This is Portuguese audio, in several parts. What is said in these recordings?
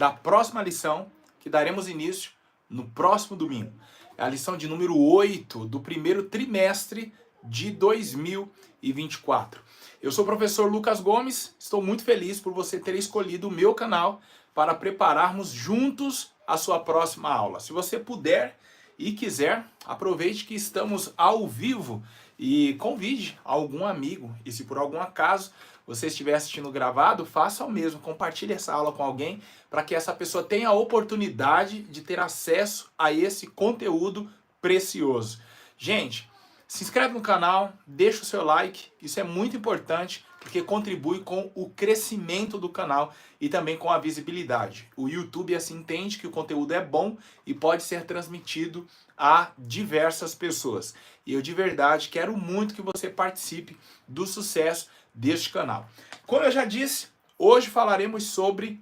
da próxima lição que daremos início no próximo domingo. É a lição de número 8 do primeiro trimestre de 2024. Eu sou o professor Lucas Gomes, estou muito feliz por você ter escolhido o meu canal para prepararmos juntos a sua próxima aula. Se você puder e quiser, aproveite que estamos ao vivo e convide algum amigo. E se por algum acaso você estiver assistindo gravado, faça o mesmo, compartilhe essa aula com alguém para que essa pessoa tenha a oportunidade de ter acesso a esse conteúdo precioso. Gente, se inscreve no canal, deixa o seu like, isso é muito importante porque contribui com o crescimento do canal e também com a visibilidade. O YouTube assim entende que o conteúdo é bom e pode ser transmitido a diversas pessoas. E eu de verdade quero muito que você participe do sucesso deste canal. Como eu já disse, hoje falaremos sobre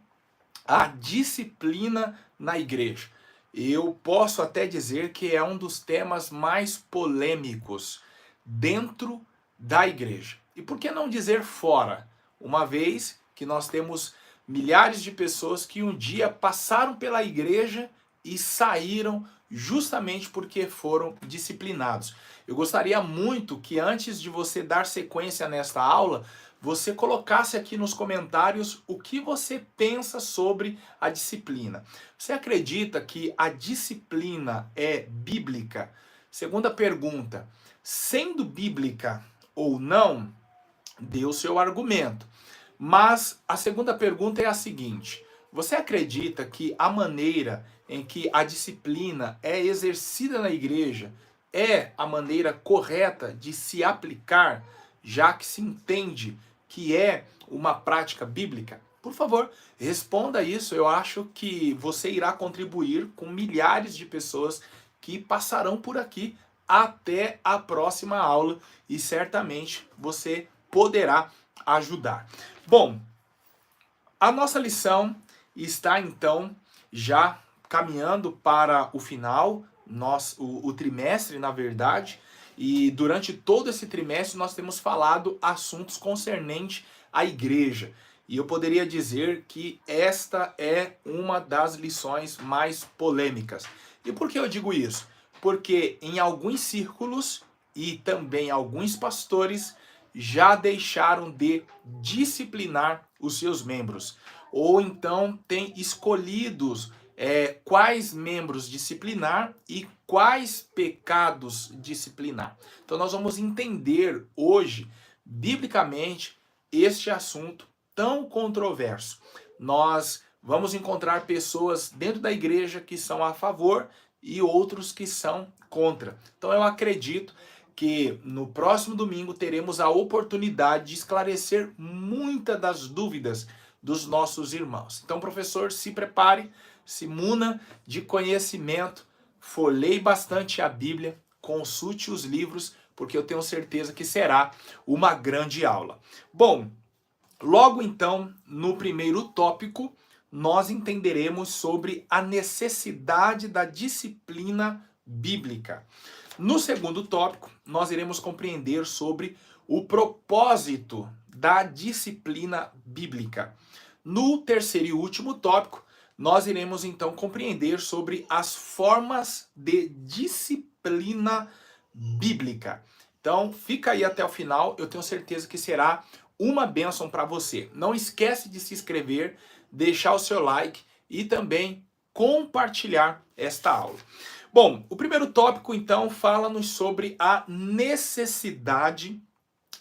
a disciplina na igreja. Eu posso até dizer que é um dos temas mais polêmicos dentro da igreja. E por que não dizer fora? Uma vez que nós temos milhares de pessoas que um dia passaram pela igreja e saíram justamente porque foram disciplinados. Eu gostaria muito que antes de você dar sequência nesta aula, você colocasse aqui nos comentários o que você pensa sobre a disciplina. Você acredita que a disciplina é bíblica? Segunda pergunta, sendo bíblica ou não, dê o seu argumento. Mas a segunda pergunta é a seguinte: você acredita que a maneira em que a disciplina é exercida na igreja é a maneira correta de se aplicar, já que se entende que é uma prática bíblica? Por favor, responda isso. Eu acho que você irá contribuir com milhares de pessoas que passarão por aqui até a próxima aula e certamente você poderá ajudar. Bom, a nossa lição está então já caminhando para o final, o trimestre, na verdade, e durante todo esse trimestre nós temos falado assuntos concernentes à igreja. E eu poderia dizer que esta é uma das lições mais polêmicas. E por que eu digo isso? Porque em alguns círculos e também alguns pastores já deixaram de disciplinar os seus membros, ou então têm escolhido quais membros disciplinar e quais pecados disciplinar. Então nós vamos entender hoje, biblicamente, este assunto tão controverso. Nós vamos encontrar pessoas dentro da igreja que são a favor e outros que são contra. Então eu acredito que no próximo domingo teremos a oportunidade de esclarecer muitas das dúvidas dos nossos irmãos. Então, professor, se prepare, se muna de conhecimento, folheie bastante a Bíblia, consulte os livros, porque eu tenho certeza que será uma grande aula. Bom, logo então, no primeiro tópico, nós entenderemos sobre a necessidade da disciplina bíblica. No segundo tópico, nós iremos compreender sobre o propósito da disciplina bíblica. No terceiro e último tópico, nós iremos então compreender sobre as formas de disciplina bíblica. Então, fica aí até o final, eu tenho certeza que será uma bênção para você. Não esquece de se inscrever, deixar o seu like e também compartilhar esta aula. Bom, o primeiro tópico, então, fala-nos sobre a necessidade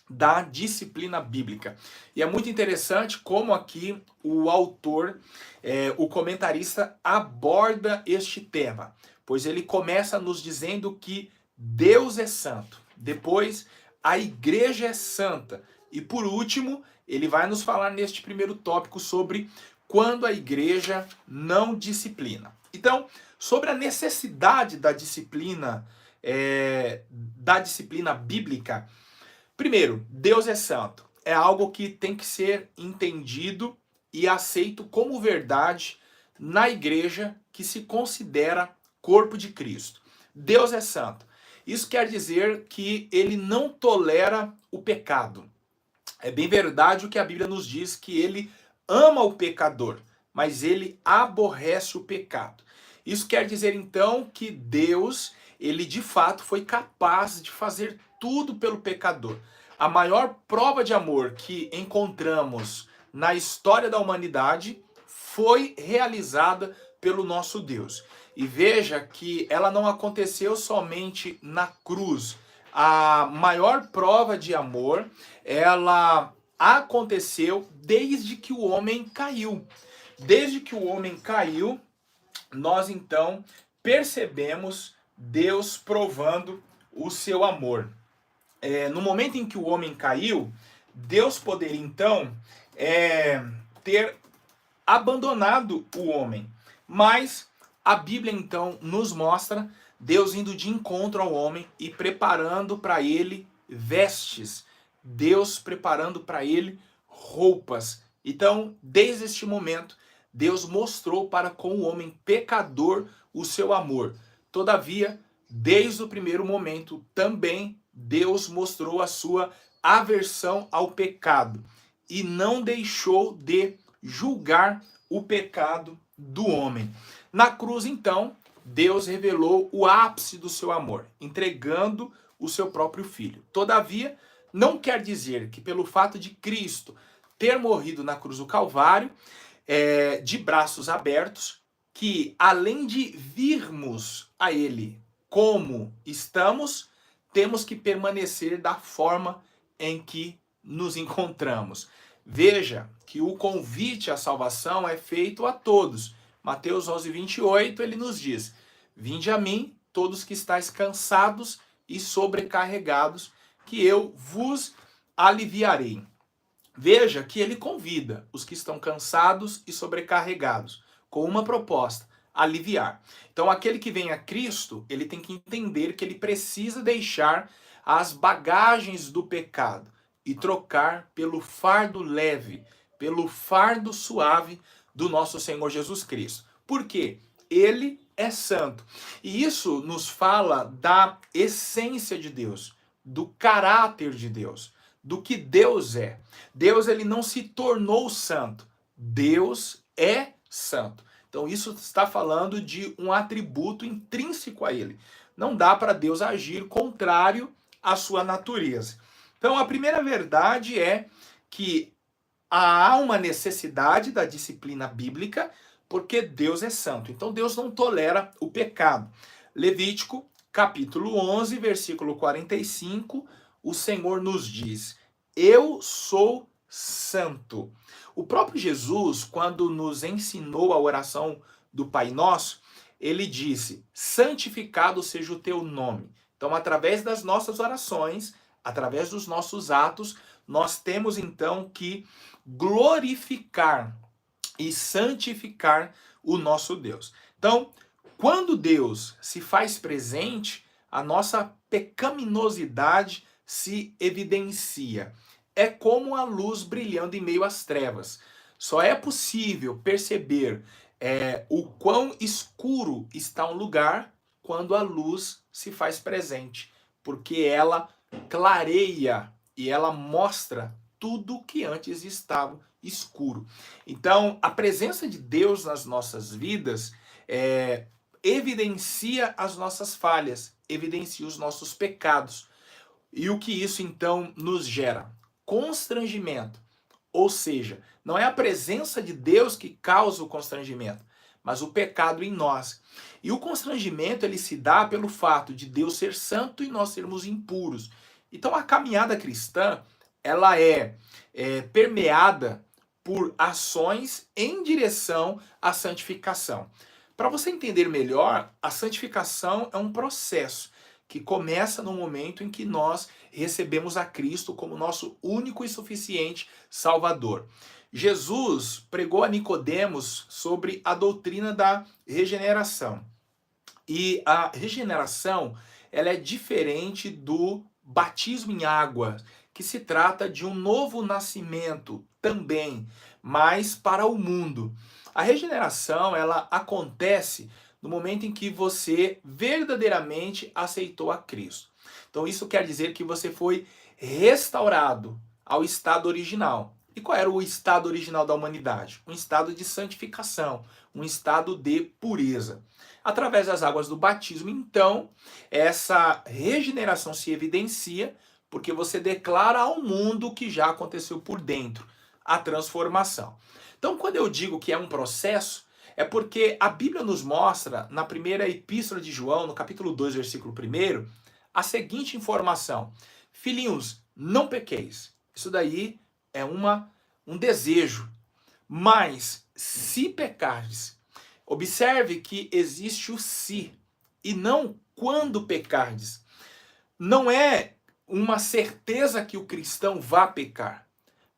da disciplina bíblica. E é muito interessante como aqui o autor, o comentarista, aborda este tema, pois ele começa nos dizendo que Deus é santo, depois a igreja é santa, e por último, ele vai nos falar neste primeiro tópico sobre quando a igreja não disciplina. Então, sobre a necessidade da disciplina bíblica, primeiro, Deus é santo. É algo que tem que ser entendido e aceito como verdade na igreja que se considera corpo de Cristo. Deus é santo. Isso quer dizer que ele não tolera o pecado. É bem verdade o que a Bíblia nos diz, que ele ama o pecador, mas ele aborrece o pecado. Isso quer dizer então que Deus, ele de fato foi capaz de fazer tudo pelo pecador. A maior prova de amor que encontramos na história da humanidade foi realizada pelo nosso Deus. E veja que ela não aconteceu somente na cruz. A maior prova de amor, ela aconteceu desde que o homem caiu. Desde que o homem caiu, nós então percebemos Deus provando o seu amor. No momento em que o homem caiu, Deus poderia então ter abandonado o homem. Mas a Bíblia então nos mostra Deus indo de encontro ao homem e preparando para ele vestes. Deus preparando para ele roupas. Então, desde este momento, Deus mostrou para com o homem pecador o seu amor. Todavia, desde o primeiro momento, também Deus mostrou a sua aversão ao pecado e não deixou de julgar o pecado do homem. Na cruz, então, Deus revelou o ápice do seu amor, entregando o seu próprio filho. Todavia, não quer dizer que pelo fato de Cristo ter morrido na cruz do Calvário, de braços abertos, que além de virmos a Ele como estamos, temos que permanecer da forma em que nos encontramos. Veja que o convite à salvação é feito a todos. Mateus 11, 28, ele nos diz: vinde a mim, todos que estáis cansados e sobrecarregados, que eu vos aliviarei. Veja que ele convida os que estão cansados e sobrecarregados, com uma proposta: aliviar. Então, aquele que vem a Cristo, ele tem que entender que ele precisa deixar as bagagens do pecado e trocar pelo fardo leve, pelo fardo suave do nosso Senhor Jesus Cristo. Por quê? Ele é santo. E isso nos fala da essência de Deus, do caráter de Deus, do que Deus é. Deus, ele não se tornou santo. Deus é santo. Então isso está falando de um atributo intrínseco a ele. Não dá para Deus agir contrário à sua natureza. Então a primeira verdade é que há uma necessidade da disciplina bíblica, porque Deus é santo. Então Deus não tolera o pecado. Levítico, capítulo 11, versículo 45, o Senhor nos diz: eu sou santo. O próprio Jesus, quando nos ensinou a oração do Pai Nosso, ele disse: santificado seja o teu nome. Então, através das nossas orações, através dos nossos atos, nós temos então que glorificar e santificar o nosso Deus. Então, quando Deus se faz presente, a nossa pecaminosidade se evidencia. É como a luz brilhando em meio às trevas. Só é possível perceber o quão escuro está um lugar quando a luz se faz presente, porque ela clareia e ela mostra tudo que antes estava escuro. Então, a presença de Deus nas nossas vidas evidencia as nossas falhas, evidencia os nossos pecados. E o que isso então nos gera? Constrangimento. Ou seja, não é a presença de Deus que causa o constrangimento, mas o pecado em nós. E o constrangimento, ele se dá pelo fato de Deus ser santo e nós sermos impuros. Então a caminhada cristã, ela é permeada por ações em direção à santificação. Para você entender melhor, a santificação é um processo que começa no momento em que nós recebemos a Cristo como nosso único e suficiente Salvador. Jesus pregou a Nicodemos sobre a doutrina da regeneração. E a regeneração, ela é diferente do batismo em água, que se trata de um novo nascimento também, mas para o mundo. A regeneração, ela acontece no momento em que você verdadeiramente aceitou a Cristo. Então isso quer dizer que você foi restaurado ao estado original. E qual era o estado original da humanidade? Um estado de santificação, um estado de pureza. Através das águas do batismo, então, essa regeneração se evidencia porque você declara ao mundo o que já aconteceu por dentro, a transformação. Então, quando eu digo que é um processo, é porque a Bíblia nos mostra, na primeira epístola de João, no capítulo 2, versículo 1, a seguinte informação: filhinhos, não pequeis. Isso daí é um desejo. Mas, se pecardes, observe que existe o se, e não quando pecardes. Não é uma certeza que o cristão vá pecar,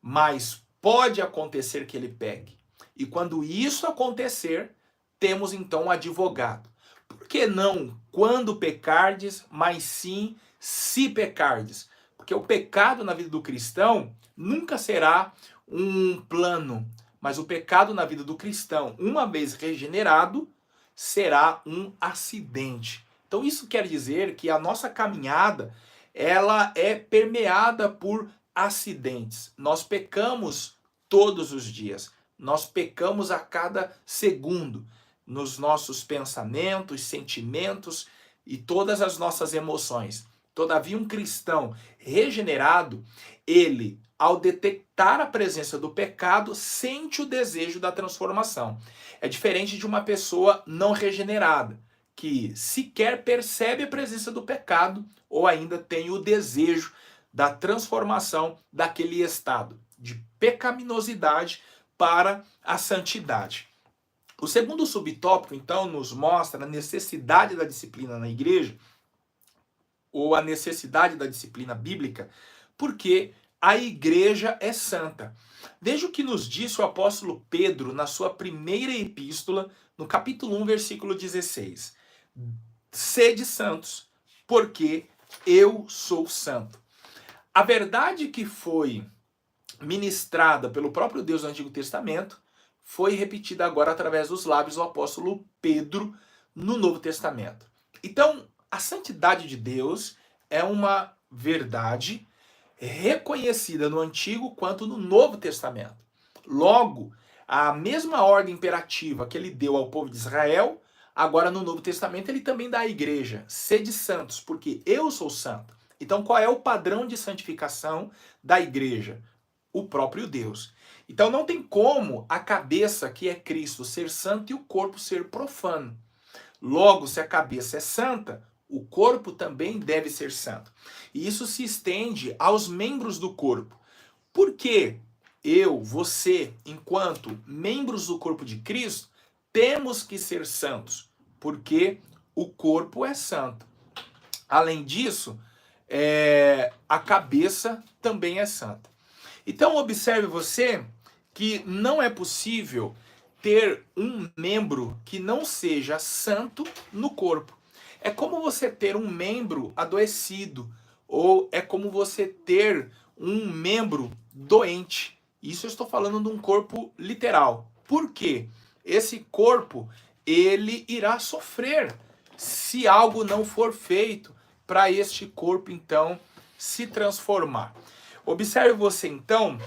mas pode acontecer que ele peque. E quando isso acontecer, temos então um advogado. Por que não quando pecardes, mas sim se pecardes? Porque o pecado na vida do cristão nunca será um plano, mas o pecado na vida do cristão, uma vez regenerado, será um acidente. Então isso quer dizer que a nossa caminhada, ela é permeada por acidentes. Nós pecamos todos os dias. Nós pecamos a cada segundo nos nossos pensamentos, sentimentos e todas as nossas emoções. Todavia, um cristão regenerado, ele, ao detectar a presença do pecado, sente o desejo da transformação. É diferente de uma pessoa não regenerada, que sequer percebe a presença do pecado ou ainda tem o desejo da transformação daquele estado de pecaminosidade para a santidade. O segundo subtópico, então, nos mostra a necessidade da disciplina na igreja, ou a necessidade da disciplina bíblica, porque a igreja é santa. Veja o que nos disse o apóstolo Pedro na sua primeira epístola, no capítulo 1, versículo 16. Sede santos, porque eu sou santo. A verdade que foi ministrada pelo próprio Deus no Antigo Testamento foi repetida agora através dos lábios do apóstolo Pedro no Novo Testamento. Então, a santidade de Deus é uma verdade reconhecida no Antigo quanto no Novo Testamento. Logo, a mesma ordem imperativa que ele deu ao povo de Israel, agora no Novo Testamento ele também dá à igreja: sede santos, porque eu sou santo. Então, qual é o padrão de santificação da igreja? O próprio Deus. Então não tem como a cabeça, que é Cristo, ser santo e o corpo ser profano. Logo, se a cabeça é santa, o corpo também deve ser santo. E isso se estende aos membros do corpo. Por que eu, você, enquanto membros do corpo de Cristo, temos que ser santos? Porque o corpo é santo. Além disso, a cabeça também é santa. Então observe você que não é possível ter um membro que não seja santo no corpo. É como você ter um membro adoecido, ou é como você ter um membro doente. Isso eu estou falando de um corpo literal. Por quê? Esse corpo, ele irá sofrer se algo não for feito para este corpo, então, se transformar. Observe você, então,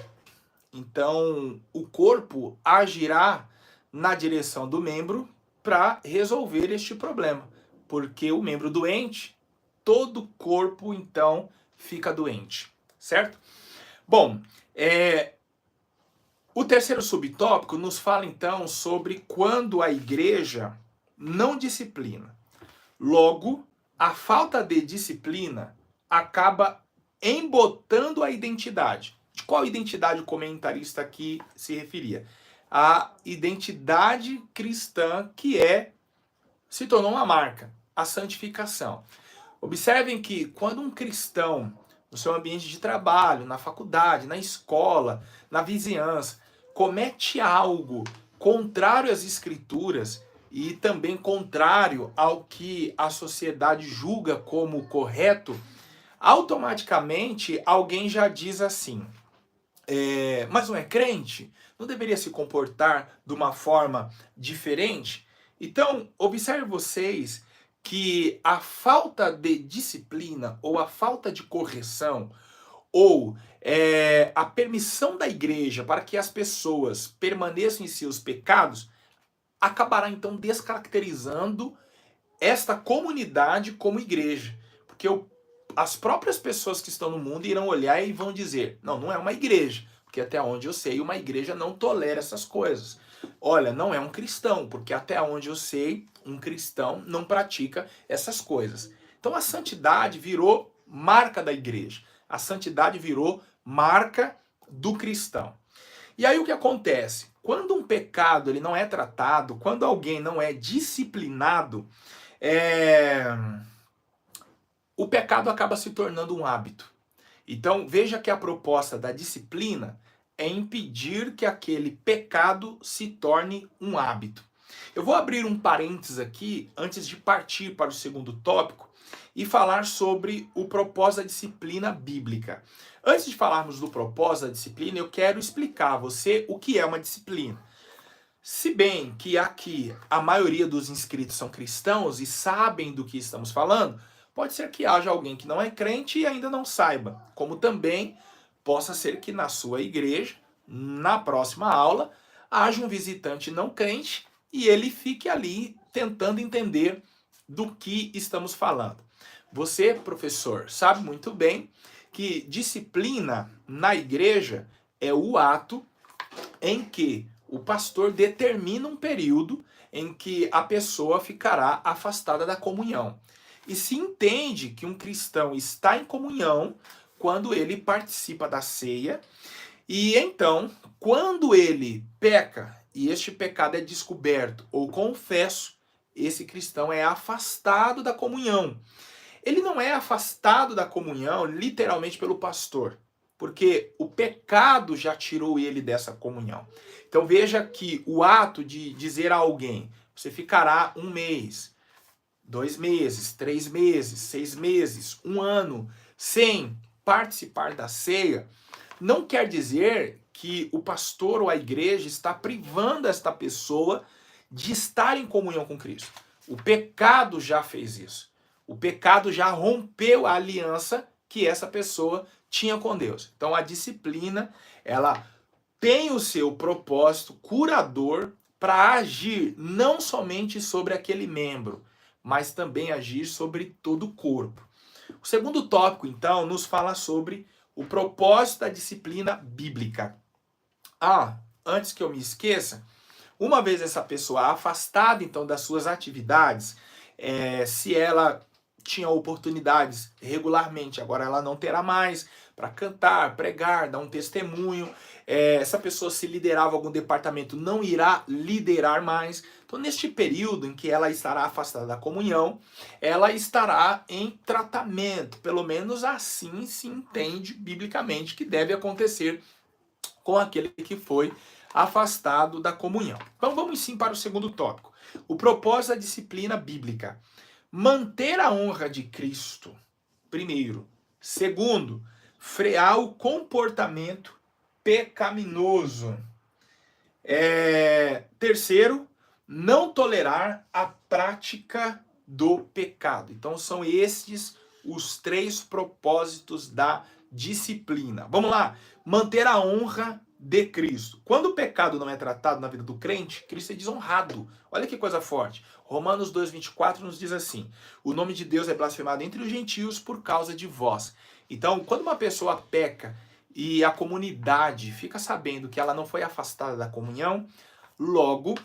o corpo agirá na direção do membro para resolver este problema. Porque o membro doente, todo o corpo, então, fica doente. Certo? Bom, o terceiro subtópico nos fala, então, sobre quando a igreja não disciplina. Logo, a falta de disciplina acaba embotando a identidade. De qual identidade o comentarista aqui se referia? A identidade cristã que se tornou uma marca, a santificação. Observem que quando um cristão, no seu ambiente de trabalho, na faculdade, na escola, na vizinhança, comete algo contrário às escrituras e também contrário ao que a sociedade julga como correto, automaticamente alguém já diz assim: mas não é crente? Não deveria se comportar de uma forma diferente? Então, observe vocês que a falta de disciplina ou a falta de correção ou a permissão da igreja para que as pessoas permaneçam em seus pecados, acabará então descaracterizando esta comunidade como igreja. Porque as próprias pessoas que estão no mundo irão olhar e vão dizer, não, não é uma igreja. Porque até onde eu sei, uma igreja não tolera essas coisas. Olha, não é um cristão, porque até onde eu sei, um cristão não pratica essas coisas. Então a santidade virou marca da igreja. A santidade virou marca do cristão. E aí o que acontece? Quando um pecado ele não é tratado, quando alguém não é disciplinado, o pecado acaba se tornando um hábito. Então veja que a proposta da disciplina é impedir que aquele pecado se torne um hábito. Eu vou abrir um parênteses aqui antes de partir para o segundo tópico e falar sobre o propósito da disciplina bíblica. Antes de falarmos do propósito da disciplina, eu quero explicar a você o que é uma disciplina. Se bem que aqui a maioria dos inscritos são cristãos e sabem do que estamos falando, pode ser que haja alguém que não é crente e ainda não saiba. Como também possa ser que na sua igreja, na próxima aula, haja um visitante não crente e ele fique ali tentando entender do que estamos falando. Você, professor, sabe muito bem que disciplina na igreja é o ato em que o pastor determina um período em que a pessoa ficará afastada da comunhão. E se entende que um cristão está em comunhão quando ele participa da ceia, e então, quando ele peca e este pecado é descoberto ou confesso, esse cristão é afastado da comunhão. Ele não é afastado da comunhão literalmente pelo pastor, porque o pecado já tirou ele dessa comunhão. Então veja que o ato de dizer a alguém, você ficará 1 mês, 2 meses, 3 meses, 6 meses, 1 ano, sem participar da ceia, não quer dizer que o pastor ou a igreja está privando esta pessoa de estar em comunhão com Cristo. O pecado já fez isso. O pecado já rompeu a aliança que essa pessoa tinha com Deus. Então a disciplina, ela tem o seu propósito curador para agir não somente sobre aquele membro, mas também agir sobre todo o corpo. O segundo tópico, então, nos fala sobre o propósito da disciplina bíblica. Antes que eu me esqueça, uma vez essa pessoa afastada, então, das suas atividades, se ela tinha oportunidades regularmente, agora ela não terá mais para cantar, pregar, dar um testemunho. Essa pessoa, se liderava algum departamento, não irá liderar mais. Então, neste período em que ela estará afastada da comunhão, ela estará em tratamento. Pelo menos assim se entende biblicamente que deve acontecer com aquele que foi afastado da comunhão. Então, vamos sim para o segundo tópico. O propósito da disciplina bíblica. Manter a honra de Cristo, primeiro. Segundo, frear o comportamento pecaminoso. Terceiro, não tolerar a prática do pecado. Então são estes os 3 propósitos da disciplina. Vamos lá. Manter a honra de Cristo. Quando o pecado não é tratado na vida do crente, Cristo é desonrado. Olha que coisa forte. Romanos 2,24 nos diz assim: o nome de Deus é blasfemado entre os gentios por causa de vós. Então, quando uma pessoa peca e a comunidade fica sabendo que ela não foi afastada da comunhão, logo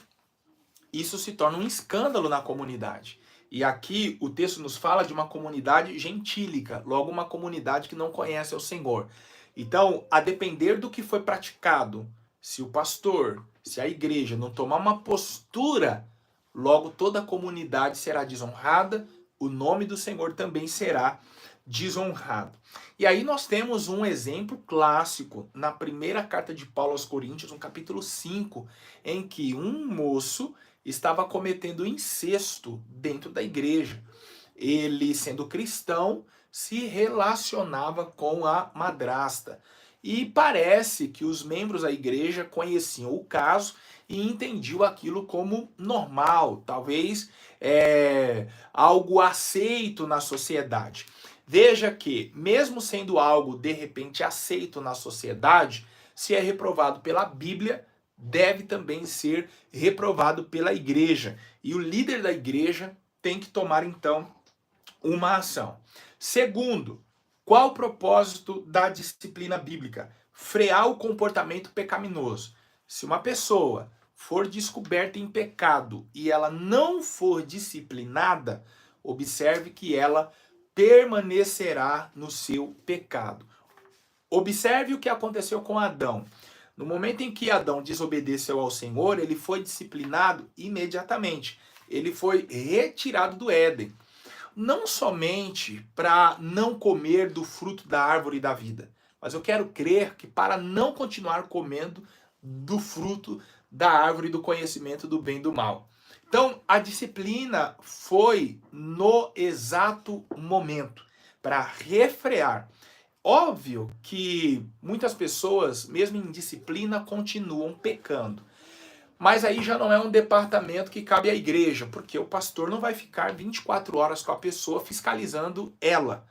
isso se torna um escândalo na comunidade. E aqui o texto nos fala de uma comunidade gentílica, logo uma comunidade que não conhece o Senhor. Então, a depender do que foi praticado, se o pastor, se a igreja não tomar uma postura, logo toda a comunidade será desonrada, o nome do Senhor também será desonrado. E aí nós temos um exemplo clássico na primeira carta de Paulo aos Coríntios, no capítulo 5, em que um moço estava cometendo incesto dentro da igreja. Ele, sendo cristão, se relacionava com a madrasta. E parece que os membros da igreja conheciam o caso e entendiam aquilo como normal, talvez algo aceito na sociedade. Veja que, mesmo sendo algo de repente aceito na sociedade, se é reprovado pela Bíblia, deve também ser reprovado pela igreja. E o líder da igreja tem que tomar então uma ação. Segundo, qual o propósito da disciplina bíblica? Frear o comportamento pecaminoso. Se uma pessoa for descoberta em pecado e ela não for disciplinada, observe que ela permanecerá no seu pecado. Observe o que aconteceu com Adão. No momento em que Adão desobedeceu ao Senhor, ele foi disciplinado imediatamente. Ele foi retirado do Éden. Não somente para não comer do fruto da árvore da vida, mas eu quero crer que para não continuar comendo do fruto da árvore do conhecimento do bem e do mal. Então, a disciplina foi no exato momento para refrear. Óbvio que muitas pessoas, mesmo em disciplina, continuam pecando. Mas aí já não é um departamento que cabe à igreja, porque o pastor não vai ficar 24 horas com a pessoa fiscalizando ela.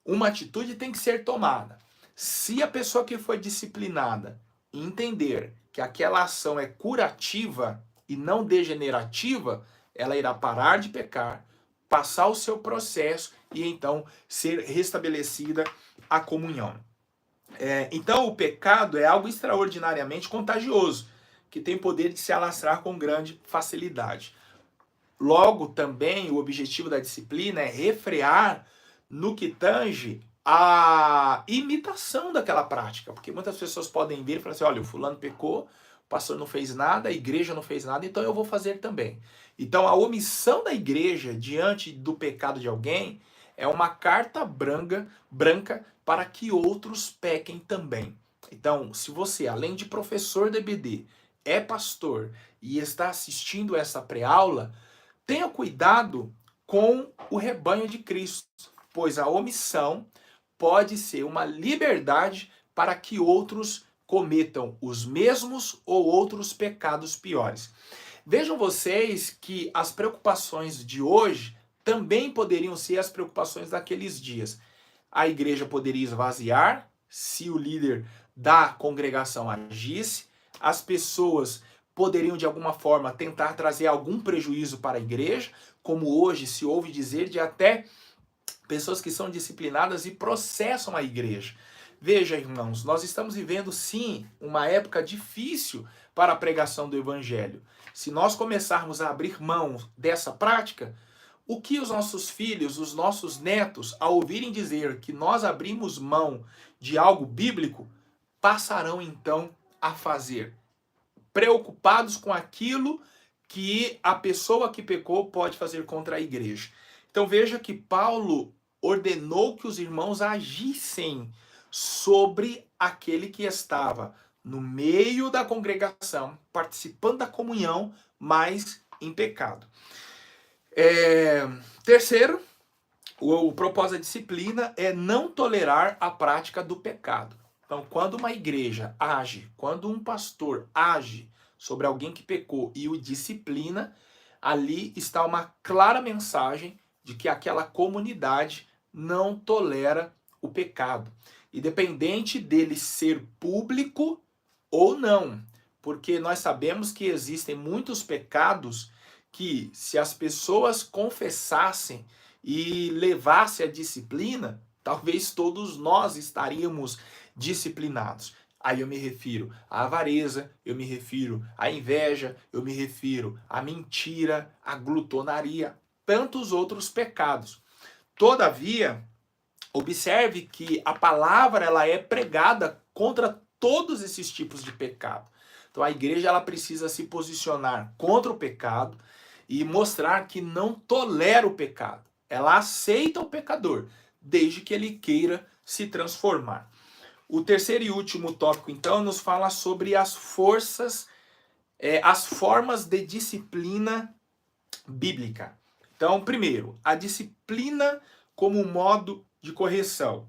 Uma atitude tem que ser tomada. Se a pessoa que foi disciplinada entender que aquela ação é curativa e não degenerativa, ela irá parar de pecar, passar o seu processo e então ser restabelecida a comunhão. Então o pecado é algo extraordinariamente contagioso, que tem poder de se alastrar com grande facilidade. Logo, também, o objetivo da disciplina é refrear no que tange a imitação daquela prática. Porque muitas pessoas podem vir e falar assim, olha, o fulano pecou, o pastor não fez nada, a igreja não fez nada, então eu vou fazer também. Então, a omissão da igreja diante do pecado de alguém é uma carta branca para que outros pequem também. Então, se você, além de professor da EBD, é pastor e está assistindo essa pré-aula, tenha cuidado com o rebanho de Cristo, pois a omissão pode ser uma liberdade para que outros cometam os mesmos ou outros pecados piores. Vejam vocês que as preocupações de hoje também poderiam ser as preocupações daqueles dias. A igreja poderia esvaziar se o líder da congregação agisse, as pessoas poderiam de alguma forma tentar trazer algum prejuízo para a igreja, como hoje se ouve dizer de até pessoas que são disciplinadas e processam a igreja. Veja, irmãos, nós estamos vivendo sim uma época difícil para a pregação do evangelho. Se nós começarmos a abrir mão dessa prática, o que os nossos filhos, os nossos netos, ao ouvirem dizer que nós abrimos mão de algo bíblico, passarão então a fazer, preocupados com aquilo que a pessoa que pecou pode fazer contra a igreja. Então veja que Paulo ordenou que os irmãos agissem sobre aquele que estava no meio da congregação, participando da comunhão, mas em pecado. Terceiro, o propósito da disciplina é não tolerar a prática do pecado. Então, quando uma igreja age, quando um pastor age sobre alguém que pecou e o disciplina, ali está uma clara mensagem de que aquela comunidade não tolera o pecado. Independente dele ser público ou não. Porque nós sabemos que existem muitos pecados que, se as pessoas confessassem e levassem a disciplina, talvez todos nós estaríamos disciplinados. Aí eu me refiro à avareza, eu me refiro à inveja, eu me refiro à mentira, à glutonaria, tantos outros pecados. Todavia, observe que a palavra ela é pregada contra todos esses tipos de pecado. Então a igreja ela precisa se posicionar contra o pecado e mostrar que não tolera o pecado. Ela aceita o pecador, desde que ele queira se transformar. O terceiro e último tópico, então, nos fala sobre as formas de disciplina bíblica. Então, primeiro, a disciplina como modo de correção.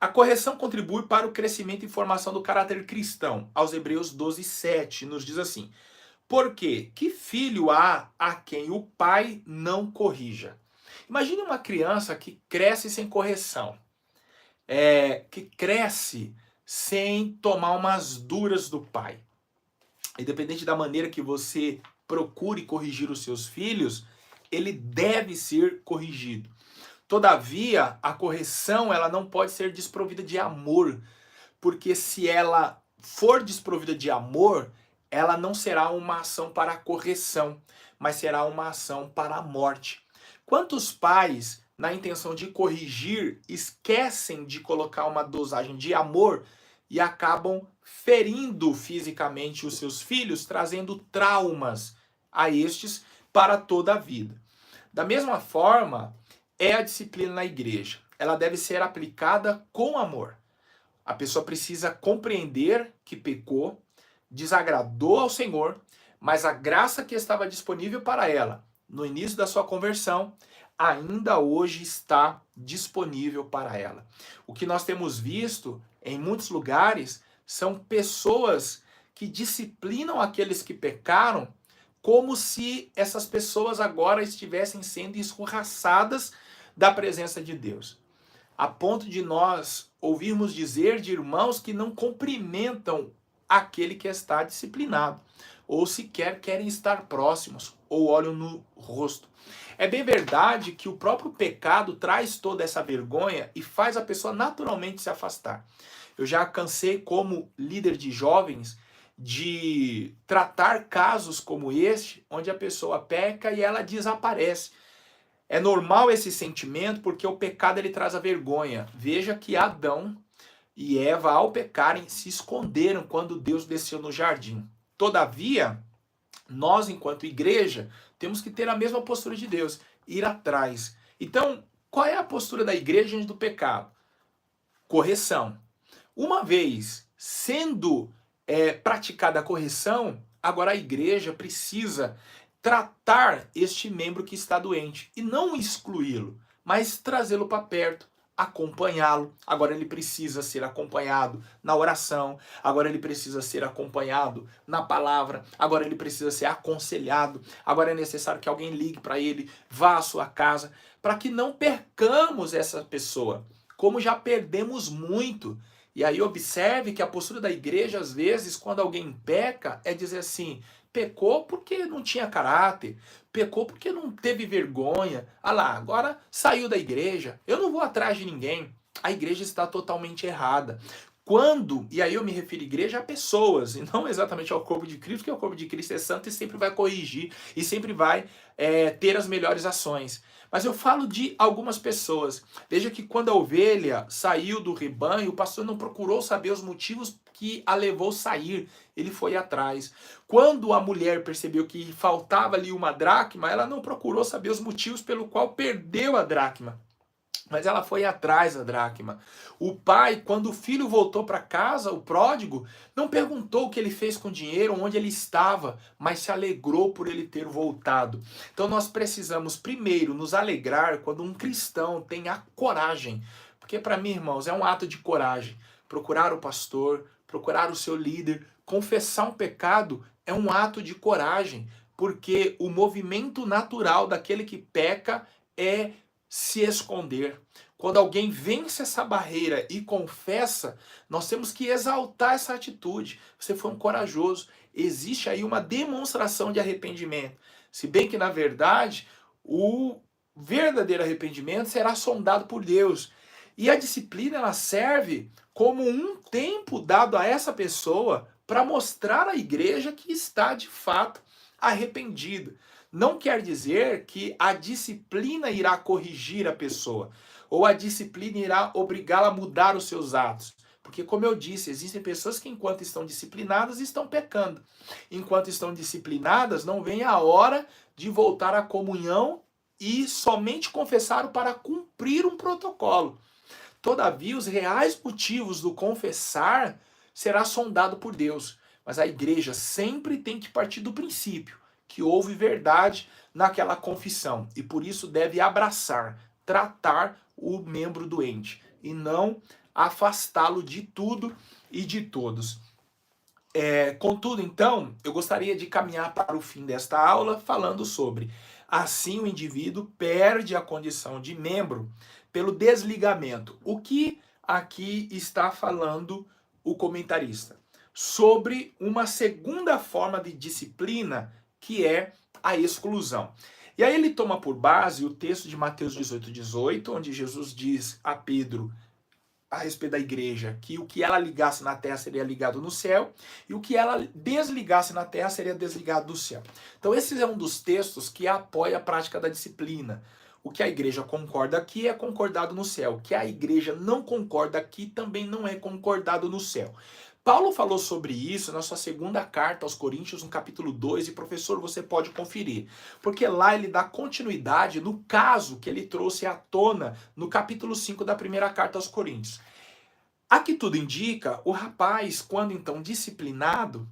A correção contribui para o crescimento e formação do caráter cristão. Aos Hebreus 12:7 nos diz assim: porque que filho há a quem o pai não corrija? Imagine uma criança que cresce sem correção, que cresce sem tomar umas duras do pai. Independente da maneira que você procure corrigir os seus filhos, ele deve ser corrigido. Todavia, a correção ela não pode ser desprovida de amor, porque se ela for desprovida de amor, ela não será uma ação para a correção, mas será uma ação para a morte. Quantos pais, na intenção de corrigir, esquecem de colocar uma dosagem de amor e acabam ferindo fisicamente os seus filhos, trazendo traumas a estes para toda a vida. Da mesma forma, é a disciplina na igreja. Ela deve ser aplicada com amor. A pessoa precisa compreender que pecou, desagradou ao Senhor, mas a graça que estava disponível para ela no início da sua conversão ainda hoje está disponível para ela. O que nós temos visto em muitos lugares são pessoas que disciplinam aqueles que pecaram como se essas pessoas agora estivessem sendo escorraçadas da presença de Deus. A ponto de nós ouvirmos dizer de irmãos que não cumprimentam aquele que está disciplinado, ou sequer querem estar próximos, ou olham no rosto. É bem verdade que o próprio pecado traz toda essa vergonha e faz a pessoa naturalmente se afastar. Eu já cansei como líder de jovens de tratar casos como este, onde a pessoa peca e ela desaparece. É normal esse sentimento porque o pecado ele traz a vergonha. Veja que Adão e Eva, ao pecarem, se esconderam quando Deus desceu no jardim. Todavia, nós, enquanto igreja, temos que ter a mesma postura de Deus, ir atrás. Então, qual é a postura da igreja diante do pecado? Correção. Uma vez sendo praticada a correção, agora a igreja precisa tratar este membro que está doente e não excluí-lo, mas trazê-lo para perto, acompanhá-lo. Agora ele precisa ser acompanhado na oração, agora ele precisa ser acompanhado na palavra, agora ele precisa ser aconselhado, agora é necessário que alguém ligue para ele, vá à sua casa, para que não percamos essa pessoa, como já perdemos muito. E aí observe que a postura da igreja, às vezes, quando alguém peca, é dizer assim: pecou porque não tinha caráter, pecou porque não teve vergonha. Ah lá, agora saiu da igreja, eu não vou atrás de ninguém. A igreja está totalmente errada. Quando, e aí eu me refiro à igreja a pessoas, e não exatamente ao corpo de Cristo, porque o corpo de Cristo é santo e sempre vai corrigir, e sempre vai ter as melhores ações. Mas eu falo de algumas pessoas. Veja que quando a ovelha saiu do rebanho, o pastor não procurou saber os motivos que a levou a sair. Ele foi atrás. Quando a mulher percebeu que faltava ali uma dracma, ela não procurou saber os motivos pelo qual perdeu a dracma. Mas ela foi atrás da dracma. O pai, quando o filho voltou para casa, o pródigo, não perguntou o que ele fez com o dinheiro, onde ele estava, mas se alegrou por ele ter voltado. Então nós precisamos primeiro nos alegrar quando um cristão tem a coragem. Porque para mim, irmãos, é um ato de coragem. Procurar o pastor, procurar o seu líder, confessar um pecado é um ato de coragem. Porque o movimento natural daquele que peca é se esconder. Quando alguém vence essa barreira e confessa, nós temos que exaltar essa atitude. Você foi um corajoso. Existe aí uma demonstração de arrependimento. Se bem que, na verdade, o verdadeiro arrependimento será sondado por Deus. E a disciplina ela serve como um tempo dado a essa pessoa para mostrar à igreja que está de fato arrependida. Não quer dizer que a disciplina irá corrigir a pessoa, ou a disciplina irá obrigá-la a mudar os seus atos. Porque, como eu disse, existem pessoas que, enquanto estão disciplinadas, estão pecando. Enquanto estão disciplinadas, não vem a hora de voltar à comunhão e somente confessar para cumprir um protocolo. Todavia, os reais motivos do confessar será sondado por Deus. Mas a igreja sempre tem que partir do princípio que houve verdade naquela confissão e por isso deve abraçar, tratar o membro doente e não afastá-lo de tudo e de todos. Contudo, então, eu gostaria de caminhar para o fim desta aula falando sobre Assim, o indivíduo perde a condição de membro pelo desligamento. O que aqui está falando o comentarista? Sobre uma segunda forma de disciplina, que é a exclusão. E aí ele toma por base o texto de Mateus 18:18, onde Jesus diz a Pedro a respeito da igreja que o que ela ligasse na terra seria ligado no céu e o que ela desligasse na terra seria desligado do céu. Então esse é um dos textos que apoia a prática da disciplina. O que a igreja concorda aqui é concordado no céu. O que a igreja não concorda aqui também não é concordado no céu. Paulo falou sobre isso na sua segunda carta aos Coríntios, no capítulo 2, e professor, você pode conferir, porque lá ele dá continuidade no caso que ele trouxe à tona no capítulo 5 da primeira carta aos Coríntios. Aqui tudo indica, o rapaz, quando então disciplinado,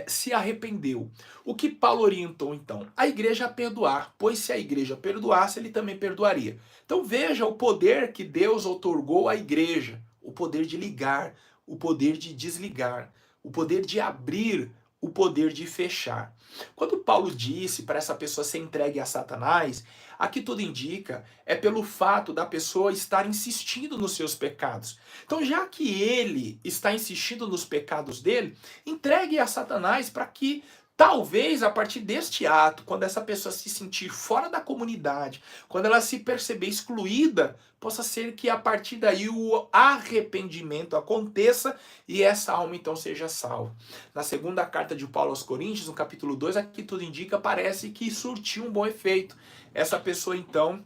se arrependeu. O que Paulo orientou então? A igreja a perdoar, pois se a igreja perdoasse, ele também perdoaria. Então veja o poder que Deus outorgou à igreja, o poder de ligar, o poder de desligar, o poder de abrir, o poder de fechar. Quando Paulo disse para essa pessoa ser entregue a Satanás, aqui tudo indica é pelo fato da pessoa estar insistindo nos seus pecados. Então, já que ele está insistindo nos pecados dele, entregue a Satanás para que talvez a partir deste ato, quando essa pessoa se sentir fora da comunidade, quando ela se perceber excluída, possa ser que a partir daí o arrependimento aconteça e essa alma então seja salva. Na segunda carta de Paulo aos Coríntios, no capítulo 2, aqui tudo indica, parece que surtiu um bom efeito. Essa pessoa então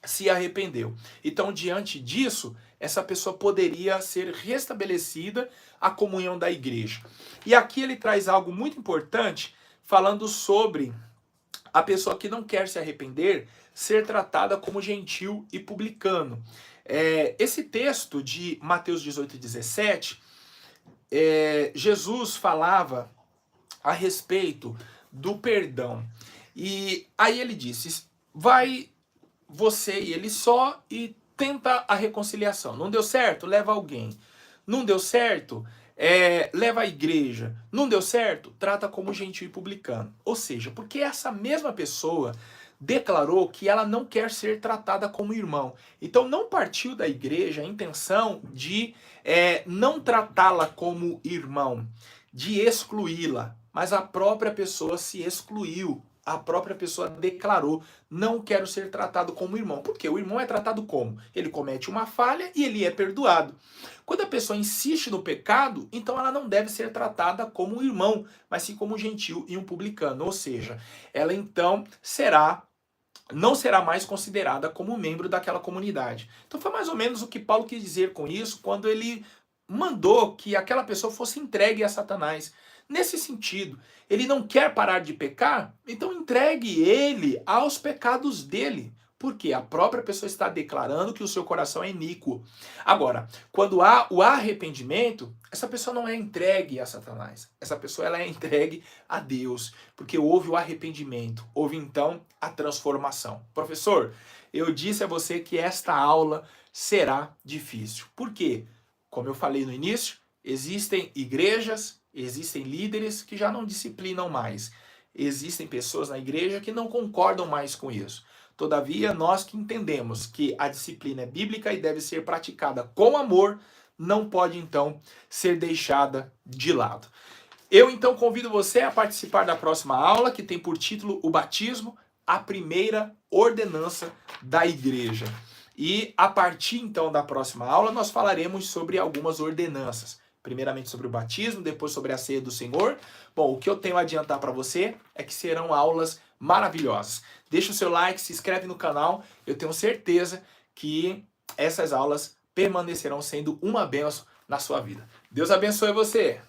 se arrependeu. Então, diante disso, essa pessoa poderia ser restabelecida a comunhão da igreja. E aqui ele traz algo muito importante, falando sobre a pessoa que não quer se arrepender ser tratada como gentil e publicano. Esse texto de Mateus 18:17, Jesus falava a respeito do perdão. E aí ele disse, vai você e ele só e tenta a reconciliação. Não deu certo? Leva alguém. Não deu certo? Leva a igreja. Não deu certo? Trata como gentil e publicano. Ou seja, porque essa mesma pessoa declarou que ela não quer ser tratada como irmão. Então não partiu da igreja a intenção de não tratá-la como irmão, de excluí-la, mas a própria pessoa se excluiu. A própria pessoa declarou, não quero ser tratado como irmão. Porque o irmão é tratado como? Ele comete uma falha e ele é perdoado. Quando a pessoa insiste no pecado, então ela não deve ser tratada como um irmão, mas sim como um gentil e um publicano. Ou seja, ela então não será mais considerada como membro daquela comunidade. Então foi mais ou menos o que Paulo quis dizer com isso, quando ele mandou que aquela pessoa fosse entregue a Satanás. Nesse sentido, ele não quer parar de pecar, então entregue ele aos pecados dele, porque a própria pessoa está declarando que o seu coração é iníquo. Agora, quando há o arrependimento, essa pessoa não é entregue a Satanás, essa pessoa ela é entregue a Deus, porque houve o arrependimento, houve então a transformação. Professor, eu disse a você que esta aula será difícil. Por quê? Como eu falei no início, existem igrejas, existem líderes que já não disciplinam mais. Existem pessoas na igreja que não concordam mais com isso. Todavia, nós que entendemos que a disciplina é bíblica e deve ser praticada com amor, não pode então ser deixada de lado. Eu então convido você a participar da próxima aula, que tem por título o batismo, a primeira ordenança da igreja. E a partir então da próxima aula, nós falaremos sobre algumas ordenanças. Primeiramente sobre o batismo, depois sobre a ceia do Senhor. Bom, o que eu tenho a adiantar para você é que serão aulas maravilhosas. Deixa o seu like, se inscreve no canal. Eu tenho certeza que essas aulas permanecerão sendo uma bênção na sua vida. Deus abençoe você!